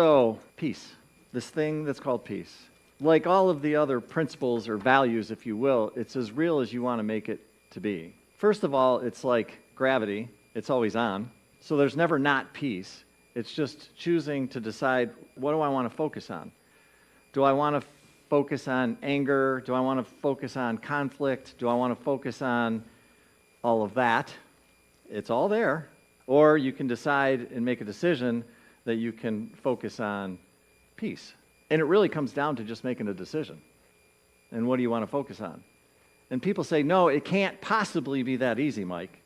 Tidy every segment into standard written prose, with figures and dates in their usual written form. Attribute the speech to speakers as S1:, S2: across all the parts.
S1: So, peace, this thing that's called peace. Like all of the other principles or values, if you will, it's as real as you want to make it to be. First of all, it's like gravity. It's always on. So there's never not peace. It's just choosing to decide, what do I want to focus on? Do I want to focus on anger? Do I want to focus on conflict? Do I want to focus on all of that? It's all there. Or you can decide and make a decision that you can focus on peace. And it really comes down to just making a decision. And what do you want to focus on? And people say, no, it can't possibly be that easy, Mike.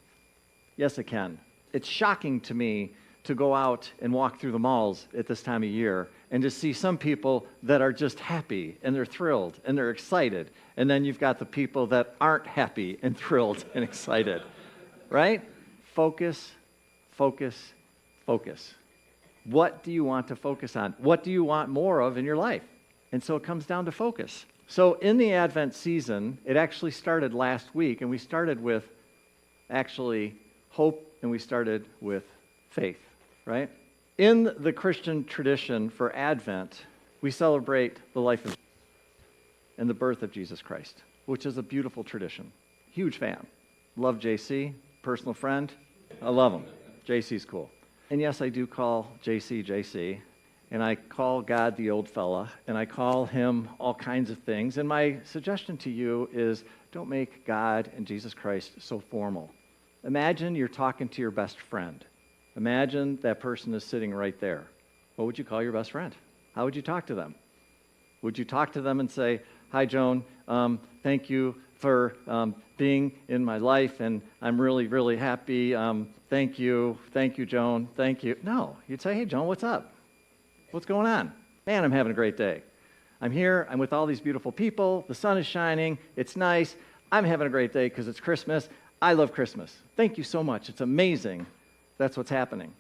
S1: Yes, it can. It's shocking to me to go out and walk through the malls at this time of year and to see some people that are just happy and they're thrilled and they're excited. And then you've got the people that aren't happy and thrilled and excited, right? Focus, focus, focus. What do you want to focus on? What do you want more of in your life? And so it comes down to focus. So in the Advent season, it actually started last week, and we started with actually hope, and we started with faith, right? In the Christian tradition for Advent, we celebrate the life of and the birth of Jesus Christ, which is a beautiful tradition. Huge fan. Love JC, personal friend. I love him. JC's cool. And yes, I do call JC, and I call God the old fella, and I call him all kinds of things. And my suggestion to you is don't make God and Jesus Christ so formal. Imagine you're talking to your best friend. Imagine that person is sitting right there. What would you call your best friend? How would you talk to them? Would you talk to them and say, hi, Joan, thank you for being in my life, and I'm really, really happy. Thank you, Joan, thank you. No, you'd say, hey, Joan, what's up? What's going on? Man, I'm having a great day. I'm here, I'm with all these beautiful people, the sun is shining, it's nice, I'm having a great day because it's Christmas. I love Christmas. Thank you so much. It's amazing. That's what's happening.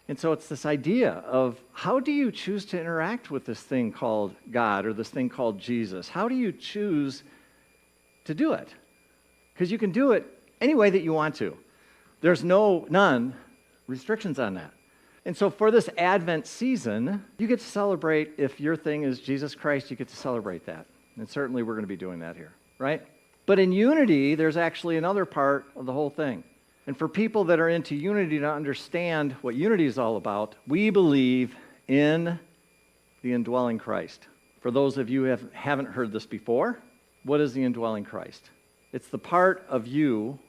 S1: And so it's this idea of how do you choose to interact with this thing called God or this thing called Jesus? How do you choose to do it? Because you can do it any way that you want to. There's none restrictions on that. And so for this Advent season, you get to celebrate, if your thing is Jesus Christ, you get to celebrate that. And certainly we're going to be doing that here, right? But in unity, there's actually another part of the whole thing. And for people that are into unity to understand what unity is all about, we believe in the indwelling Christ. For those of you who haven't heard this before, what is the indwelling Christ? It's the part of you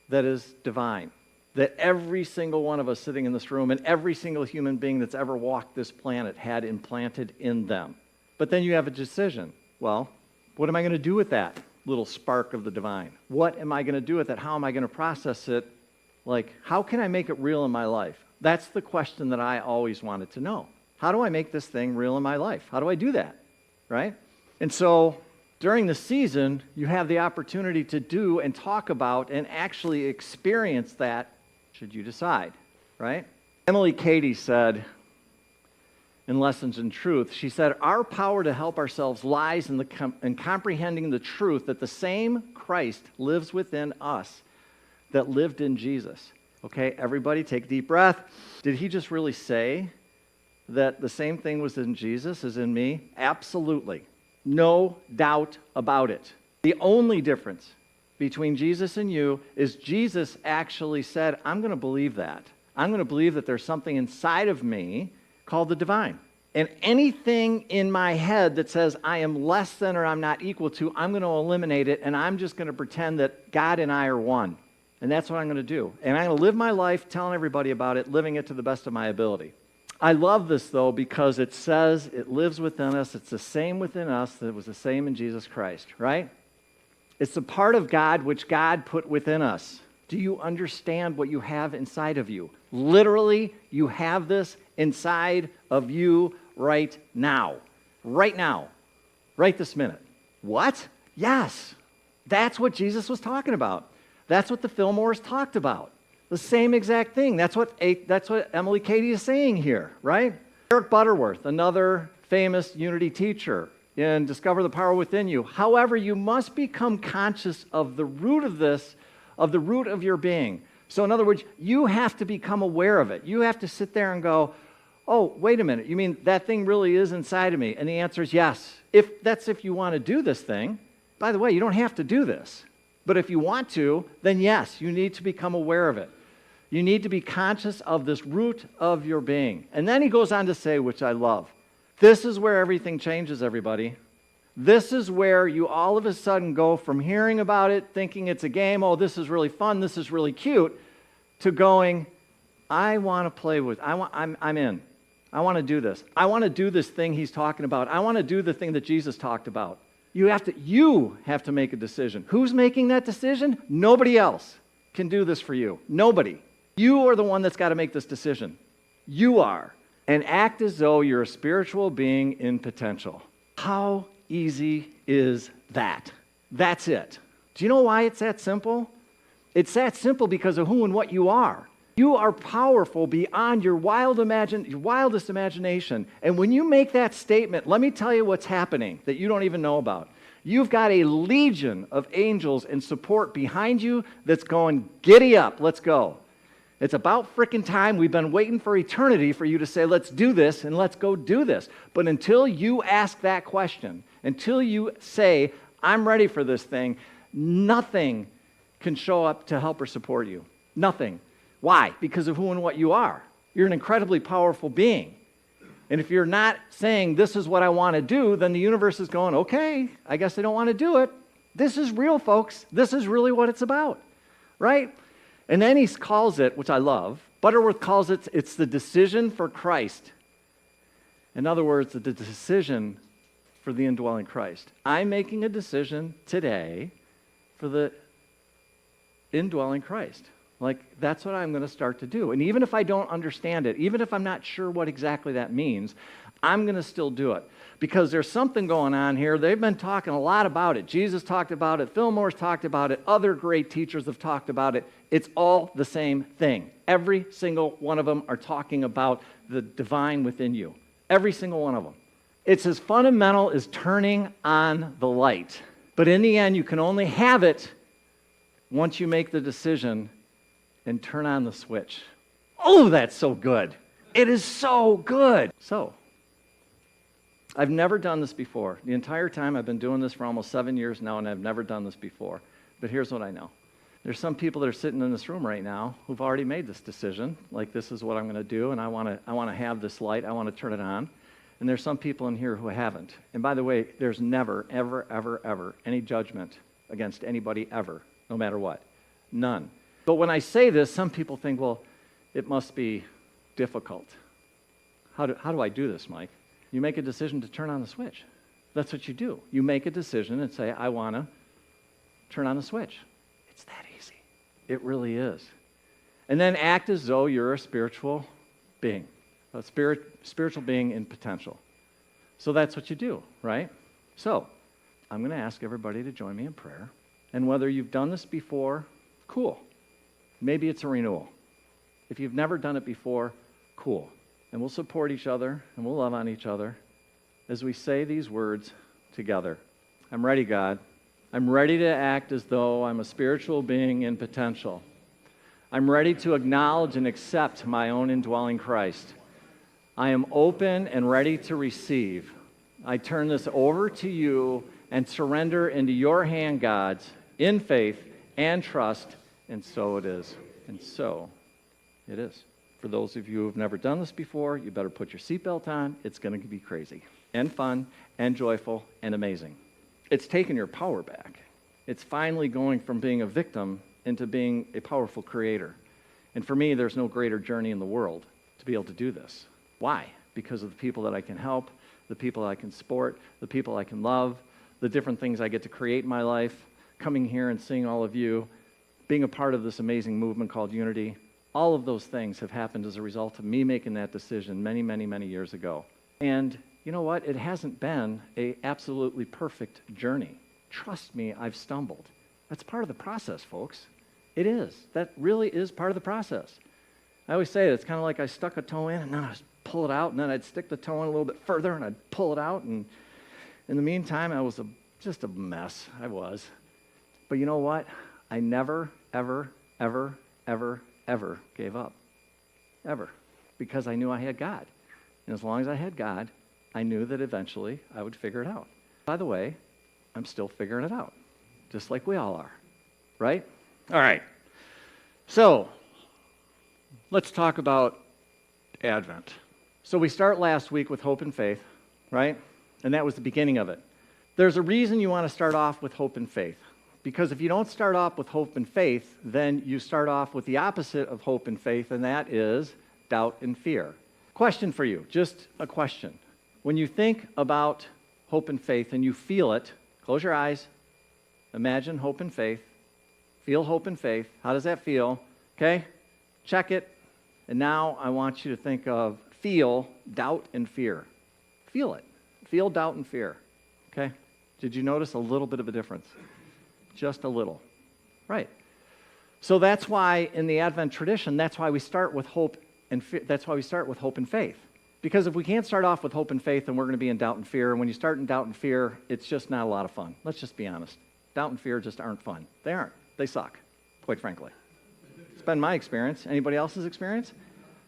S1: that is divine, that every single one of us sitting in this room and every single human being that's ever walked this planet had implanted in them. But then you have a decision. Well, what am I going to do with that little spark of the divine? What am I going to do with it? How am I going to process it? Like, how can I make it real in my life? That's the question that I always wanted to know. How do I make this thing real in my life? How do I do that, right? And so during the season, you have the opportunity to do and talk about and actually experience that should you decide, right? Emily Cady said in Lessons in Truth, she said, our power to help ourselves lies in comprehending the truth that the same Christ lives within us that lived in Jesus. Okay, everybody take a deep breath. Did he just really say that the same thing was in Jesus as in me? Absolutely. No doubt about it. The only difference between Jesus and you is Jesus actually said, I'm going to believe that. I'm going to believe that there's something inside of me called the divine. And anything in my head that says I am less than or I'm not equal to, I'm going to eliminate it, and I'm just going to pretend that God and I are one. And that's what I'm going to do. And I'm going to live my life telling everybody about it, living it to the best of my ability. I love this, though, because it says it lives within us. It's the same within us that was the same in Jesus Christ, right? It's the part of God which God put within us. Do you understand what you have inside of you? Literally, you have this inside of you right now. Right now. Right this minute. What? Yes. That's what Jesus was talking about. That's what the Fillmores talked about. The same exact thing. That's what Emily Cady is saying here, right? Eric Butterworth, another famous unity teacher in Discover the Power Within You. However, you must become conscious of the root of this, of the root of your being. So in other words, you have to become aware of it. You have to sit there and go, oh, wait a minute, you mean that thing really is inside of me? And the answer is yes. If you want to do this thing. By the way, you don't have to do this. But if you want to, then yes, you need to become aware of it. You need to be conscious of this root of your being. And then he goes on to say, which I love, this is where everything changes, everybody. This is where you all of a sudden go from hearing about it, thinking it's a game, oh, this is really fun, this is really cute, to going, I want to play with, I'm in. I want to do this. I want to do this thing he's talking about. I want to do the thing that Jesus talked about. You have to make a decision. Who's making that decision? Nobody else can do this for you. Nobody. You are the one that's got to make this decision. You are. And act as though you're a spiritual being in potential. How easy is that? That's it. Do you know why it's that simple? It's that simple because of who and what you are. You are powerful beyond your wildest imagination. And when you make that statement, let me tell you what's happening that you don't even know about. You've got a legion of angels and support behind you that's going, giddy up, let's go. It's about frickin' time. We've been waiting for eternity for you to say, let's do this and let's go do this. But until you ask that question, until you say, I'm ready for this thing, nothing can show up to help or support you. Nothing. Why? Because of who and what you are. You're an incredibly powerful being. And if you're not saying, this is what I want to do, then the universe is going, okay, I guess I don't want to do it. This is real, folks. This is really what it's about, right? And then he calls it, which I love, Butterworth calls it, it's the decision for Christ. In other words, the decision for the indwelling Christ. I'm making a decision today for the indwelling Christ. Like, that's what I'm going to start to do. And even if I don't understand it, even if I'm not sure what exactly that means, I'm going to still do it. Because there's something going on here. They've been talking a lot about it. Jesus talked about it. Fillmore's talked about it. Other great teachers have talked about it. It's all the same thing. Every single one of them are talking about the divine within you. Every single one of them. It's as fundamental as turning on the light. But in the end, you can only have it once you make the decision and turn on the switch. Oh, that's so good. It is so good. So, I've never done this before. The entire time I've been doing this for almost 7 years now, and I've never done this before. But here's what I know. There's some people that are sitting in this room right now who've already made this decision, like this is what I'm going to do, and I want to have this light, I want to turn it on. And there's some people in here who haven't. And by the way, there's never, ever, ever, ever any judgment against anybody ever, no matter what. None. But when I say this, some people think, well, it must be difficult. How do I do this, Mike? You make a decision to turn on the switch. That's what you do. You make a decision and say, I want to turn on the switch. It's that easy. It really is. And then act as though you're a spiritual being, a spiritual being in potential. So that's what you do, right? So I'm going to ask everybody to join me in prayer. And whether you've done this before, cool. Maybe it's a renewal. If you've never done it before, cool. And we'll support each other and we'll love on each other as we say these words together. I'm ready, God. I'm ready to act as though I'm a spiritual being in potential. I'm ready to acknowledge and accept my own indwelling Christ. I am open and ready to receive. I turn this over to you and surrender into your hand, God, in faith and trust. And so it is. And so it is. For those of you who have never done this before, you better put your seatbelt on. It's going to be crazy and fun and joyful and amazing. It's taking your power back. It's finally going from being a victim into being a powerful creator. And for me, there's no greater journey in the world to be able to do this. Why? Because of the people that I can help, the people I can support, the people I can love, the different things I get to create in my life, coming here and seeing all of you, being a part of this amazing movement called Unity. All of those things have happened as a result of me making that decision many, many, many years ago. And you know what? It hasn't been an absolutely perfect journey. Trust me, I've stumbled. That's part of the process, folks. It is. That really is part of the process. I always say it's kind of like I stuck a toe in and then I'd pull it out, and then I'd stick the toe in a little bit further and I'd pull it out. And in the meantime, I was just a mess. I was. But you know what? I never, ever, ever, ever, ever gave up. Ever. Because I knew I had God. And as long as I had God, I knew that eventually I would figure it out. By the way, I'm still figuring it out, just like we all are, right? All right. So, let's talk about Advent. So we start last week with hope and faith, right? And that was the beginning of it. There's a reason you want to start off with hope and faith. Because if you don't start off with hope and faith, then you start off with the opposite of hope and faith, and that is doubt and fear. Question for you, just a question. When you think about hope and faith and you feel it, close your eyes, imagine hope and faith, feel hope and faith. How does that feel? Okay? Check it. And now I want you to think of feel doubt and fear. Feel it. Feel doubt and fear. Okay? Did you notice a little bit of a difference? Just a little. Right. So that's why in the Advent tradition, that's why we start with hope and that's why we start with hope and faith. Because if we can't start off with hope and faith, then we're going to be in doubt and fear. And when you start in doubt and fear, it's just not a lot of fun. Let's just be honest. Doubt and fear just aren't fun. They aren't. They suck, quite frankly. It's been my experience. Anybody else's experience?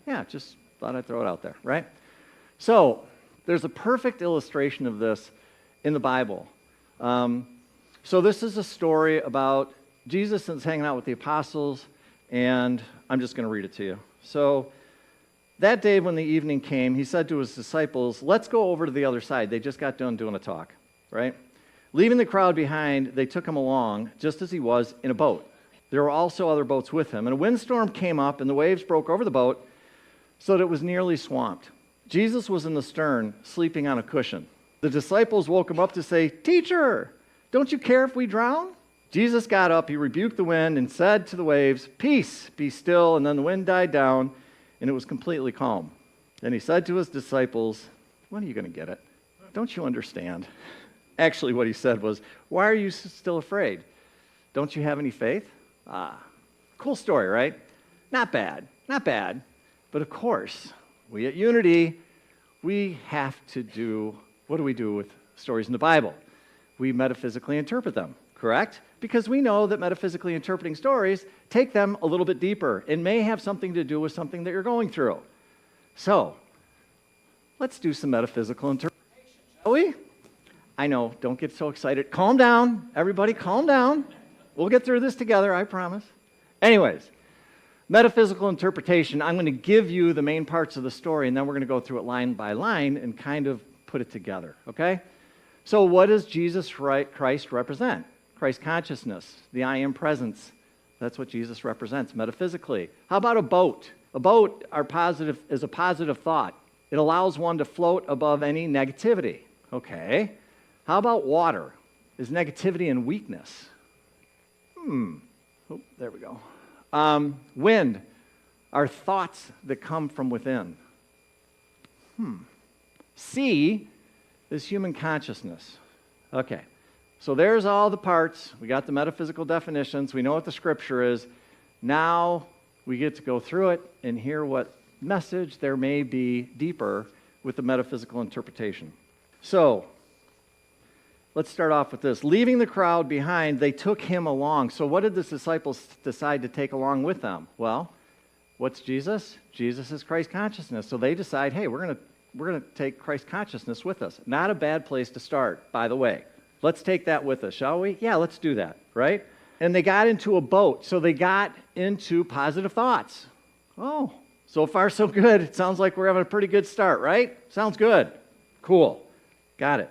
S1: Yeah, just thought I'd throw it out there, right? So there's a perfect illustration of this in the Bible. So this is a story about Jesus is hanging out with the apostles, and I'm just going to read it to you. So that day when the evening came, he said to his disciples, let's go over to the other side. They just got done doing a talk, right? Leaving the crowd behind, they took him along, just as he was, in a boat. There were also other boats with him, and a windstorm came up, and the waves broke over the boat so that it was nearly swamped. Jesus was in the stern, sleeping on a cushion. The disciples woke him up to say, Teacher, don't you care if we drown? Jesus got up, he rebuked the wind, and said to the waves, Peace, be still. And then the wind died down, and it was completely calm. Then he said to his disciples, When are you going to get it? Don't you understand? Actually, what he said was, Why are you still afraid? Don't you have any faith? Cool story, right? Not bad, not bad. But of course, we at Unity, we have to do, what do we do with stories in the Bible? We metaphysically interpret them, correct? Because we know that metaphysically interpreting stories take them a little bit deeper and may have something to do with something that you're going through. So, let's do some metaphysical interpretation, shall we? I know, don't get so excited. Calm down, everybody, calm down. We'll get through this together, I promise. Anyways, metaphysical interpretation, I'm going to give you the main parts of the story, and then we're going to go through it line by line and kind of put it together, okay? So what does Jesus Christ represent? Christ consciousness, the I am presence. That's what Jesus represents metaphysically. How about a boat? A boat is a positive thought. It allows one to float above any negativity. Okay. How about water? Is negativity and weakness? Oh, there we go. Wind are thoughts that come from within. Sea is human consciousness. Okay, so there's all the parts. We got the metaphysical definitions. We know what the scripture is. Now we get to go through it and hear what message there may be deeper with the metaphysical interpretation. So, let's start off with this. Leaving the crowd behind, they took him along. So what did the disciples decide to take along with them? Well, what's Jesus? Jesus is Christ consciousness. So they decide, hey, we're going to take Christ consciousness with us. Not a bad place to start, by the way. Let's take that with us, shall we? Yeah, let's do that, right? And they got into a boat. So they got into positive thoughts. Oh, so far so good. It sounds like we're having a pretty good start, right? Sounds good. Cool. Got it.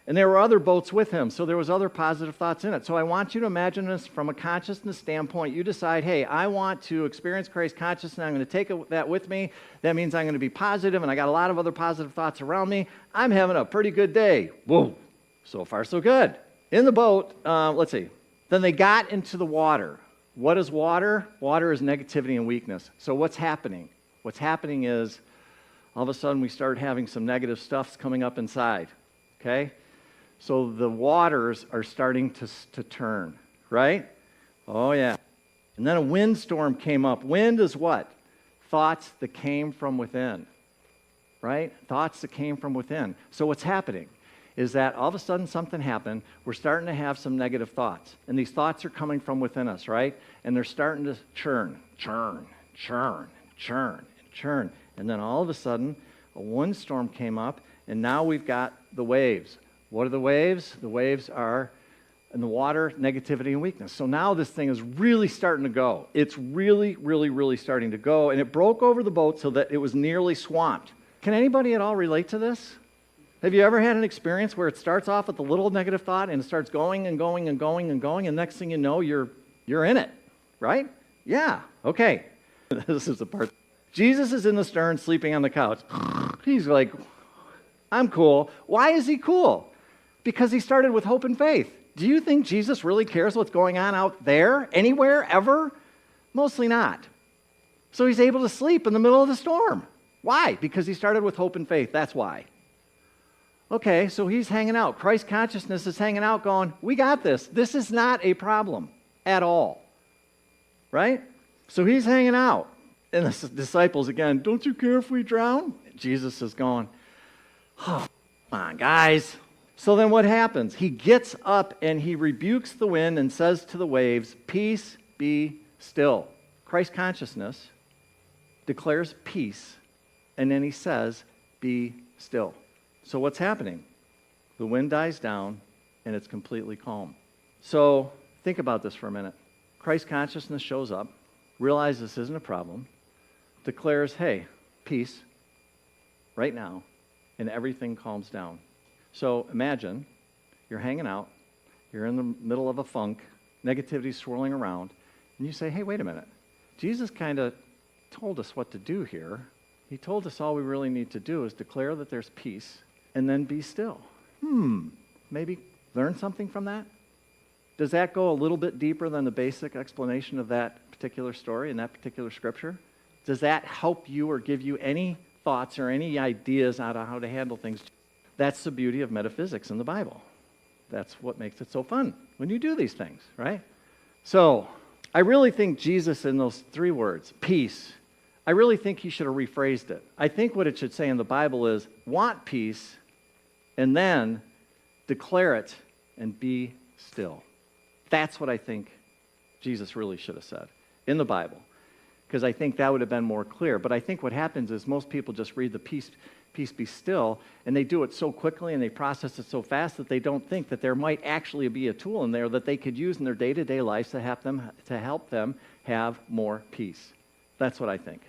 S1: And there were other boats with him, so there was other positive thoughts in it. So I want you to imagine this from a consciousness standpoint. You decide, hey, I want to experience Christ consciousness, and I'm going to take that with me. That means I'm going to be positive, and I got a lot of other positive thoughts around me. I'm having a pretty good day. Whoa, so far so good. In the boat, let's see. Then they got into the water. What is water? Water is negativity and weakness. So what's happening? What's happening is all of a sudden we start having some negative stuff coming up inside, okay? So the waters are starting to turn, right? Oh, yeah. And then a windstorm came up. Wind is what? Thoughts that came from within, right? Thoughts that came from within. So what's happening is that all of a sudden something happened. We're starting to have some negative thoughts. And these thoughts are coming from within us, right? And they're starting to churn. And then all of a sudden, A windstorm came up, and now we've got the waves. What are the waves? The waves are in the water, negativity, and weakness. So now this thing is really starting to go. It's really, really, really starting to go, and it broke over the boat so that it was nearly swamped. Can anybody at all relate to this? Have you ever had an experience where it starts off with a little negative thought and it starts going and going and going and going, and next thing you know, you're in it, right? Yeah, okay. This is the part. Jesus is in the stern sleeping on the couch. He's like, I'm cool. Why is he cool? Because he started with hope and faith. Do you think Jesus really cares what's going on out there, anywhere, ever? Mostly not. So he's able to sleep in the middle of the storm. Why? Because he started with hope and faith. That's why. Okay, so he's hanging out. Christ consciousness is hanging out going, we got this. This is not a problem at all. Right? So he's hanging out. And the disciples, again, don't you care if we drown? Jesus is going, oh, come on, guys. So then what happens? He gets up and he rebukes the wind and says to the waves, peace, be still. Christ consciousness declares peace, and then he says, be still. So what's happening? The wind dies down, and it's completely calm. So think about this for a minute. Christ consciousness shows up, realizes this isn't a problem, declares, hey, peace, right now, and everything calms down. So imagine you're hanging out, you're in the middle of a funk, negativity swirling around, and you say, hey, wait a minute. Jesus kind of told us what to do here. He told us all we really need to do is declare that there's peace and then be still. Maybe learn something from that? Does that go a little bit deeper than the basic explanation of that particular story and that particular scripture? Does that help you or give you any thoughts or any ideas on how to handle things? That's the beauty of metaphysics in the Bible. That's what makes it so fun when you do these things, right? So I really think Jesus in those three words, peace, I really think he should have rephrased it. I think what it should say in the Bible is want peace and then declare it and be still. That's what I think Jesus really should have said in the Bible, because I think that would have been more clear. But I think what happens is most people just read the peace be still, and they do it so quickly and they process it so fast that they don't think that there might actually be a tool in there that they could use in their day-to-day lives to help them have more peace. That's what I think,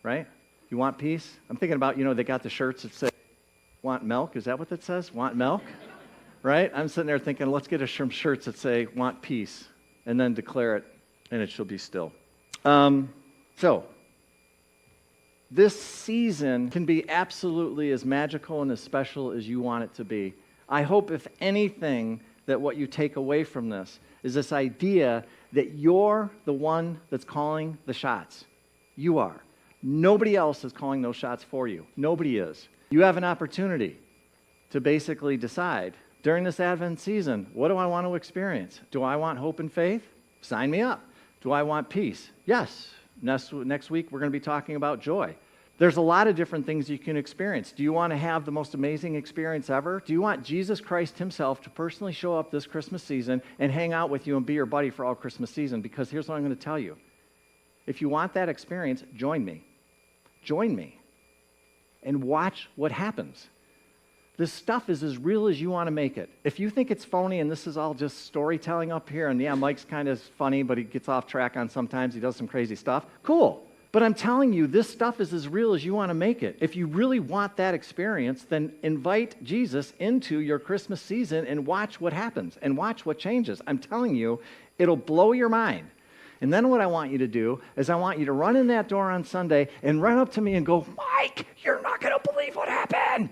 S1: right? You want peace? I'm thinking about, they got the shirts that say, want milk? Is that what that says? Want milk? Right? I'm sitting there thinking, let's get some shirts that say, want peace, and then declare it, and it shall be still. So, this season can be absolutely as magical and as special as you want it to be. I hope, if anything, that what you take away from this is this idea that you're the one that's calling the shots. You are. Nobody else is calling those shots for you. Nobody is. You have an opportunity to basically decide, during this Advent season, what do I want to experience? Do I want hope and faith? Sign me up. Do I want peace? Yes. Next week, we're going to be talking about joy. There's a lot of different things you can experience. Do you want to have the most amazing experience ever? Do you want Jesus Christ himself to personally show up this Christmas season and hang out with you and be your buddy for all Christmas season? Because here's what I'm going to tell you. If you want that experience, join me. Join me. And watch what happens. This stuff is as real as you want to make it. If you think it's phony and this is all just storytelling up here, and yeah, Mike's kind of funny, but he gets off track on sometimes, he does some crazy stuff, cool. But I'm telling you, this stuff is as real as you want to make it. If you really want that experience, then invite Jesus into your Christmas season and watch what happens and watch what changes. I'm telling you, it'll blow your mind. And then what I want you to do is I want you to run in that door on Sunday and run up to me and go, Mike, you're not going to believe what happened.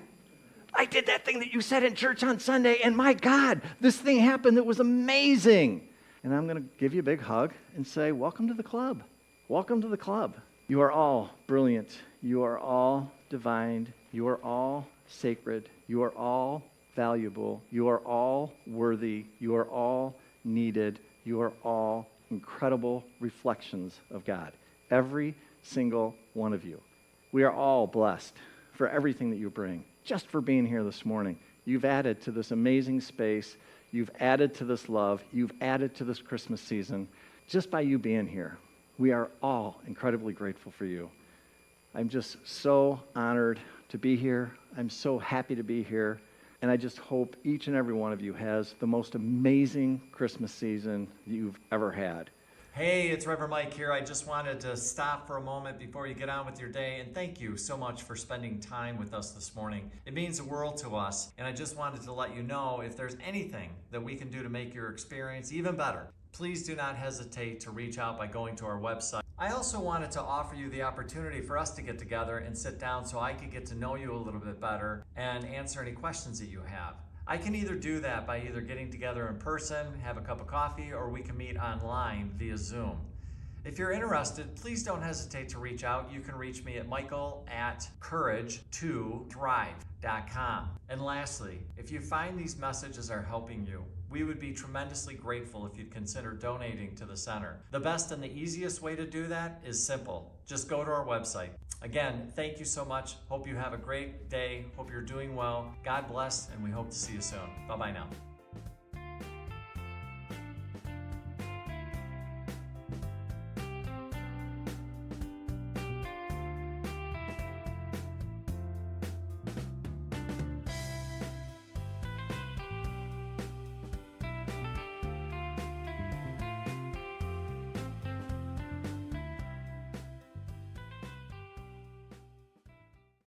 S1: I did that thing that you said in church on Sunday, and my God, this thing happened that was amazing. And I'm going to give you a big hug and say, welcome to the club. Welcome to the club. You are all brilliant. You are all divine. You are all sacred. You are all valuable. You are all worthy. You are all needed. You are all incredible reflections of God. Every single one of you. We are all blessed for everything that you bring. Just for being here this morning. You've added to this amazing space. You've added to this love. You've added to this Christmas season. Just by you being here. We are all incredibly grateful for you. I'm just so honored to be here. I'm so happy to be here. And I just hope each and every one of you has the most amazing Christmas season you've ever had.
S2: Hey, it's Reverend Mike here. I just wanted to stop for a moment before you get on with your day and thank you so much for spending time with us this morning. It means the world to us, and I just wanted to let you know if there's anything that we can do to make your experience even better, please do not hesitate to reach out by going to our website. I also wanted to offer you the opportunity for us to get together and sit down so I could get to know you a little bit better and answer any questions that you have. I can either do that by either getting together in person, have a cup of coffee, or we can meet online via Zoom. If you're interested, please don't hesitate to reach out. You can reach me at michael@courage2thrive.com. And lastly, if you find these messages are helping you, we would be tremendously grateful if you'd consider donating to the center. The best and the easiest way to do that is simple. Just go to our website. Again, thank you so much. Hope you have a great day. Hope you're doing well. God bless, and we hope to see you soon. Bye-bye now.